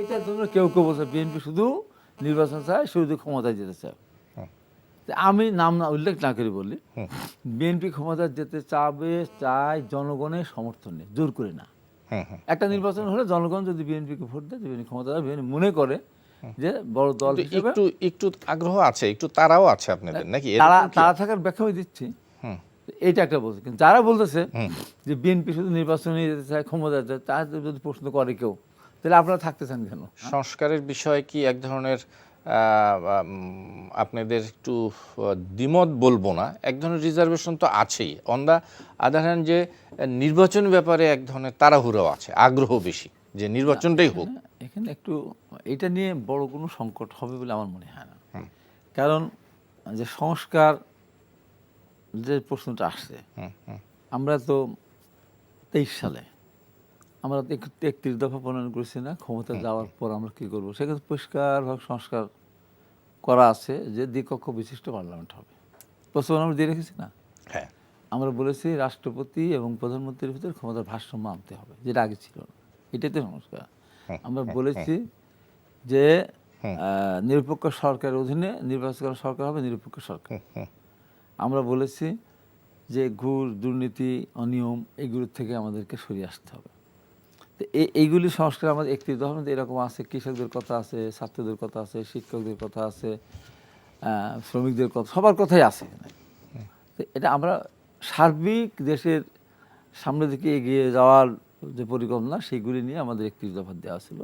এটার জন্য কেউ কেউ বলছে বিএনপি শুধু নির্বাচন চায়, শুধু ক্ষমতায় যেতে চায়। আমি নাম না উল্লেখ না করে বলি, বিএনপি ক্ষমতায় যেতে চায় জনগণের সমর্থনে, জোর করে না। একটা নির্বাচন হলে জনগণ যদি বিএনপিকে ভোট দেয়, বিএনপি ক্ষমতা দেয়, বিএনপি মনে করে যে বড় দল হিসেবে একটু একটু আগ্রহ আছে, একটু তারাও আছে আপনাদের নাকি? তারা থাকার ব্যাখ্যা আমি দিচ্ছি। এইটা একটা বলছে, কিন্তু যারা বলতেছে যে বিএনপি শুধু নির্বাচনে যেতে চায়, ক্ষমতা যেতে চায়, তাদের যদি প্রশ্ন করে কেউ, তাহলে আপনারা থাকতে চান কেন? সংস্কারের বিষয়ে কি এক ধরনের আপনাদের একটু দ্বিমত বলবো না, এক ধরনের রিজার্ভেশন তো আছেই। অন দ্য আদার হ্যান্ড, যে নির্বাচন ব্যাপারে এক ধরনের তাড়াহুড়ো আছে, আগ্রহ বেশি যে নির্বাচনটাই হোক। এখানে একটু এটা নিয়ে বড় কোনো সংকট হবে বলে আমার মনে হয় না। কারণ যে সংস্কার যে প্রশ্নটা আসছে, আমরা তো 23 সালে আমরা 31 দফা প্রণয়ন করেছি না, ক্ষমতা যাওয়ার পর আমরা কি করবো, সেখানে পরিষ্কারভাবে সংস্কার করা আছে যে দ্বিকক্ষ বিশিষ্ট পার্লামেন্ট হবে। প্রস্তাবনা আমরা দিয়ে রেখেছি না? হ্যাঁ, আমরা বলেছি রাষ্ট্রপতি এবং প্রধানমন্ত্রীর ভিতরে ক্ষমতার ভারসাম্য আনতে হবে, যেটা আগে ছিল না। এটাই তো সংস্কার। আমরা বলেছি যে নিরপেক্ষ সরকারের অধীনে নির্বাচন সরকার হবে, নিরপেক্ষ সরকার। আমরা বলেছি যে ঘুষ, দুর্নীতি, অনিয়ম এইগুলোর থেকে আমাদেরকে সরিয়ে আসতে হবে। তো এইগুলি সংস্কার আমাদের একটি উদাহরণ এরকম আছে। কৃষকদের কথা আছে, ছাত্রদের কথা আছে, শিক্ষকদের কথা আছে, শ্রমিকদের কথা, সবার কথাই আছে। তো এটা আমরা সার্বিক দেশের সামনের দিকে এগিয়ে যাওয়ার যে পরিকল্পনা, সেইগুলি নিয়ে আমাদের 31 দফা দেওয়া ছিল।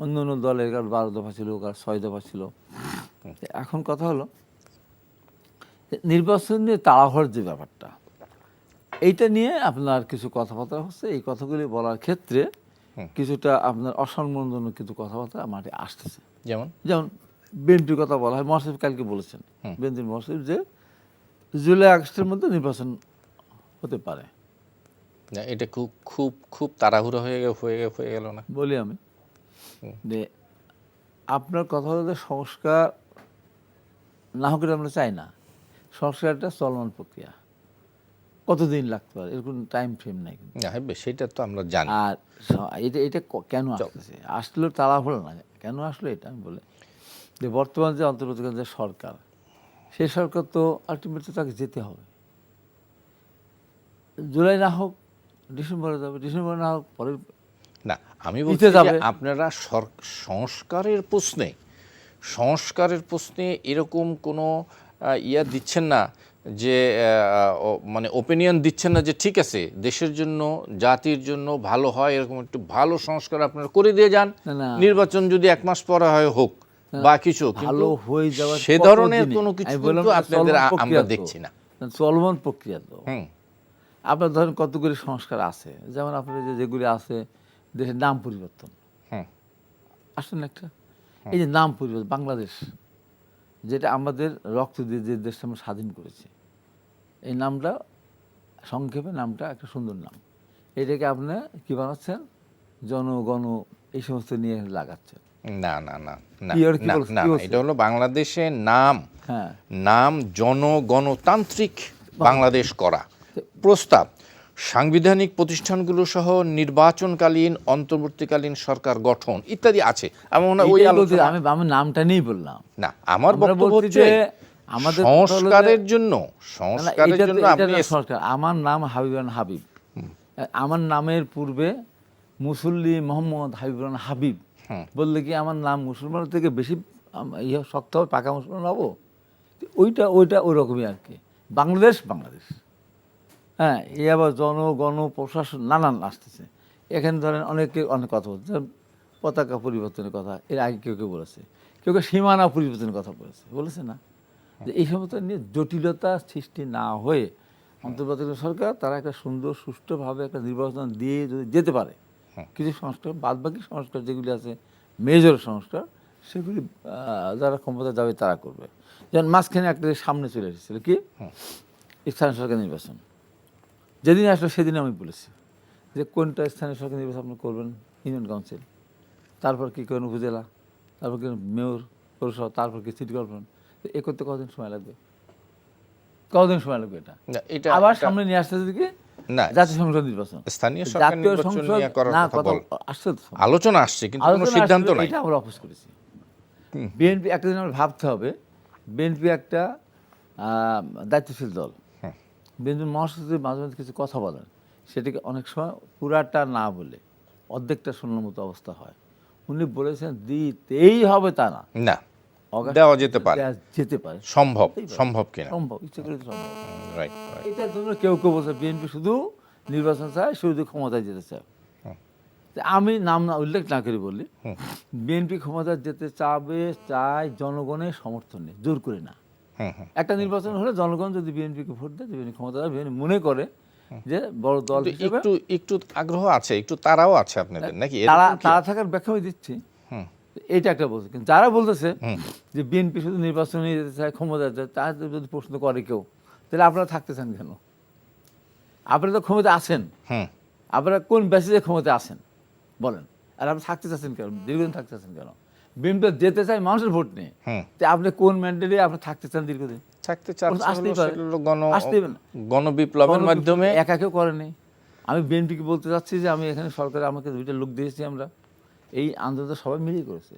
অন্য অন্য দলের কার 12 দফা ছিল, কার 6 দফা ছিল। এখন কথা হলো নির্বাচন নিয়ে তাড়াহুড়োর যে ব্যাপারটা, এইটা নিয়ে আপনার কিছু কথাবার্তা হচ্ছে। এই কথাগুলি বলার ক্ষেত্রে কিছুটা আপনার অসম্মানজনক কিছু কথাবার্তা মাঠে আসতেছে। যেমন বিএনপির কথা বলা হয়। মহাসচিব কালকে বলেছেন, বিএনপির মহাসচিব, যে জুলাই আগস্টের মধ্যে নির্বাচন হতে পারে। এটা খুব খুব খুব তাড়াহুড়ো হয়ে গেল না? বলি আমি যে আপনার কথা হলো যে সংস্কার না হোক, আমরা চাই না। সংস্কারটা চলমান প্রক্রিয়া, কতদিন লাগতে পারে এরকম টাইম ফ্রেম নাই। সেটা তো আমরা জানি। আর এটা কেন আসতেছে, আসলো তাড়াহুড়ো না, কেন আসলো এটা আমি বলে যে বর্তমান যে অন্তর্বর্তীকালীন যে সরকার, সেই সরকার তো আলটিমেটলি তাকে যেতে হবে। জুলাই না হোক ডিসেম্বরে যাবে, ডিসেম্বরে না হোক পরের না, আমি বলছি যে আপনারা সংস্কারের প্রশ্নে এরকম কোনো ইয়া দিচ্ছেন না, যে মানে ওপিনিয়ন দিচ্ছেন না যে ঠিক আছে দেশের জন্য, জাতির জন্য ভালো হয়, এরকম একটু ভালো সংস্কার আপনারা করে দিয়ে যান, নির্বাচন যদি 1 মাস পরে হয় হোক বা কিছু, ভালো হয়ে যাওয়ার সে ধরনের কোনো কিছু কিন্তু আপনাদের আমরা দেখছি না। চলমান প্রক্রিয়া তো। আপনার ধরেন কতগুলি সংস্কার আছে, যেমন আপনার যেগুলি আছে, দেশের নাম পরিবর্তন আসলে একটা, এই যে নাম পরিবর্তন, বাংলাদেশ যেটা আমাদের রক্ত দিয়ে যে দেশটা আমরা স্বাধীন করেছি, এই নামটা সংক্ষেপে নামটা একটা সুন্দর নাম। এটাকে আপনি কি বানাচ্ছেন, জনগণ এই সমস্ত নিয়ে লাগাচ্ছেন। না না না না, এটা হলো বাংলাদেশের নাম জনগণতান্ত্রিক বাংলাদেশ করা প্রস্তাব। সাংবিধানিক প্রতিষ্ঠানগুলো সহ নির্বাচনকালীন অন্তর্বর্তীকালীন সরকার গঠন ইত্যাদি আছে। আমি নামটা নিয়ে বললাম না, আমার বক্তব্য হচ্ছে আমাদের সংস্কারের জন্য আমার নাম হাবিব, আমার নামের পূর্বে মুসল্লি মোহাম্মদ হাবিবুর হাবিব বললে কি আমার নাম মুসলমান থেকে বেশি শক্ত হবে, পাকা মুসলমান হবো? ওইটা ওই রকমই আর কি। বাংলাদেশ, হ্যাঁ, এই আবার জনগণ প্রশাসন নানান আসতেছে। এখানে ধরেন অনেকে অনেক কথা বলছে, পতাকা পরিবর্তনের কথা এর আগে কেউ বলেছে, কেউ সীমানা পরিবর্তনের কথা বলেছে না? যে এই সমস্ত নিয়ে জটিলতা সৃষ্টি না হয়ে অন্তর্বর্তীকালীন সরকার তারা একটা সুন্দর সুষ্ঠুভাবে একটা নির্বাচন দিয়ে যদি যেতে পারে, কিছু সংস্কার, বাদবাকি সংস্কার যেগুলি আছে মেজর সংস্কার, সেগুলি যারা ক্ষমতা যাবে তারা করবে। যেমন মাঝখানে একটা সামনে চলে এসেছিল কি, স্থানীয় সরকার নির্বাচন। যেদিন আসলো সেদিন আমি বলেছি যে কোনটা স্থানীয় সরকার নির্বাচন আপনি করবেন, ইউনিয়ন কাউন্সিল, তারপর কী করবেন উপজেলা, তারপর কি মেয়র, পৌরসভা, তারপর কি সিটি কর্পোরেশন। এ করতে কতদিন সময় লাগবে? এটা আবার সামনে নিয়ে আসতে দিকে না। জাতীয় সংসদ নির্বাচন। স্থানীয় সরকার নির্বাচন নিয়ে করার না, কথা বল। আসছে তো। আলোচনা আসছে কিন্তু কোনো আলোচনা সিদ্ধান্ত আসলে নাই। এটা আমরা অপোজ করেছি। বিএনপি একটা দিন আমরা ভাবতে হবে, বিএনপি একটা দায়িত্বশীল দল। বিএনপি মহাসচিব মাঝে মাঝে কিছু কথা বলেন, সেটাকে অনেক সময় পুরাটা না বলে অর্ধেকটা শোনার মতো অবস্থা হয়। উনি বলেছেন দিতেই হবে তা না, না, অগাস্ট দেওয়া যেতে পারে, দেওয়া যেতে পারে, সম্ভব কিনা, সম্ভব, ইচ্ছে করে সম্ভব। রাইট। এটার জন্য কেউ কেউ বলছে বিএনপি শুধু নির্বাচন চায়, শুধু ক্ষমতায় যেতে চায়। তা আমি নাম না উল্লেখ না করে বলি, বিএনপি ক্ষমতায় যেতে চায় জনগণের সমর্থনে, জোর করে না। একটা নির্বাচন হলে জনগণ যদি বিএনপিকে ভোট দেয়, বিএনপি ক্ষমতা বিএনপি মনে করে যে বড় দল হিসেবে, একটু আগ্রহ আছে, একটু তারাও আছে আপনাদের নাকি? তারা থাকার ব্যাখ্যা আমি দিচ্ছি। এইটা একটা বলছে, কিন্তু যারা বলতেছে যে বিএনপি শুধু নির্বাচনে যেতে চায়, ক্ষমতায় যেতে চায়, তাদের যদি প্রশ্ন করে কেউ, তাহলে আপনারা থাকতেছেন কেন? আপনারা তো ক্ষমতা আছেন, আপনারা কোন বেসিসে ক্ষমতা আছেন বলেন? আর আপনি থাকতে চাচ্ছেন কেন, দীর্ঘদিন থাকতে চাচ্ছেন কেন? বিএনপি যেতে চায় মানুষের ভোট নিয়ে, আপনি কোন ম্যান্ডেটে আপনি থাকতে চান দীর্ঘদিন? থাকতে চাচ্ছেন গণবিপ্লবের মাধ্যমে। একা কেউ করেনি। আমি বিএনপিকে বলতে চাচ্ছি যে আমি এখানে সরকারে আমাকে 2টা লোক দিয়েছি, আমরা এই আন্দোলনটা সবাই মিলেই করেছে,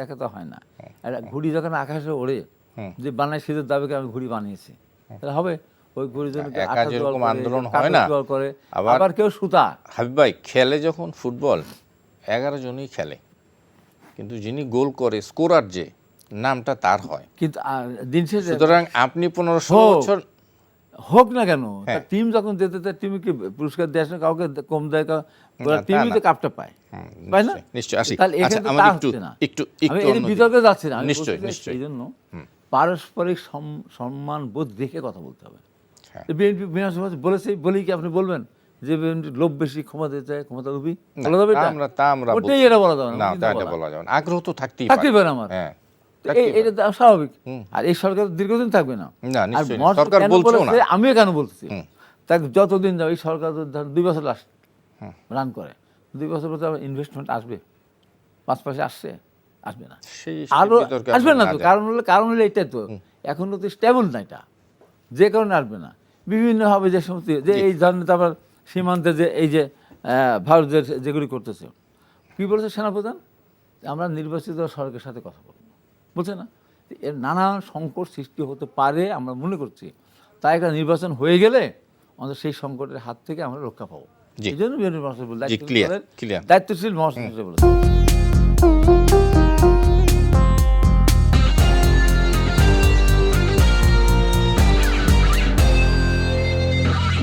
একা তো হয় না। একটা ঘুড়ি যখন আকাশে ওড়ে, যে বানায় শীতের দাবিকে আমি ঘুড়ি বানিয়েছি, তাহলে হবে? ওই ঘুড়ি জন্য একা যেরকম আন্দোলন হয় না, করে, আবার কেউ সুতা। হাবিব ভাই, খেলে যখন ফুটবল 11 জনই খেলে, কিন্তু যিনি গোল করে, স্কোরার যে নামটা তার হয়। কিন্তু দিন শেষে সুতরাং আপনি 15-16 বছর হোক না কেন, টিম যখন যেতে চায় টিমকে পুরস্কার দেয় না, কাউকে কম দেয়, টিমই তো কাপটা পায়, তাই না? নিশ্চয়ই আসি। তাহলে আচ্ছা, এখানে আমাদের একটু একটু আমি এর বিতর্কে যাচ্ছি না, নিশ্চয়ই। এই জন্য পারস্পরিক সম্মান বোধ দেখে কথা বলতে হবে। বিএনপি বলেছে, বলেই কি আপনি বলবেন যে বিএনপি লোভ বেশি, ক্ষমতা দিতে চায়, ক্ষমতা লোভী? বলা যাবে ওটাই, এটা বলা যাবে না, বলা যাবে না। আগ্রহ তো থাকতেই পারে আমার, এটা স্বাভাবিক। আর এই সরকার দীর্ঘদিন থাকবে না, সরকার বলছেও না। আমিও কেন বলতেছি, তাকে যতদিন যাবে এই সরকার 2 বছর লাস্ট রান করে, 2 বছর পর ইনভেস্টমেন্ট আসবে, 5 পয়সা আসবে না, আরো আসবে না তো। কারণ হলে এটাই তো, এখনো তো স্টেবল না এটা, যে কারণে আসবে না। বিভিন্নভাবে যে সমস্ত যে এই ধরনের, তারপর সীমান্তে যে এই যে ভারতের যেগুলি করতেছে, কি বলেছে সেনাপ্রধান, আমরা নির্বাচিত সরকারের সাথে কথা বলবো, বলছে না? এর নানান সংকট সৃষ্টি হতে পারে আমরা মনে করছি, তাই একটা নির্বাচন হয়ে গেলে আমাদের সেই সংকটের হাত থেকে আমরা রক্ষা পাবো। এই জন্য দায়িত্বশীল মহাসচিব বলেছে।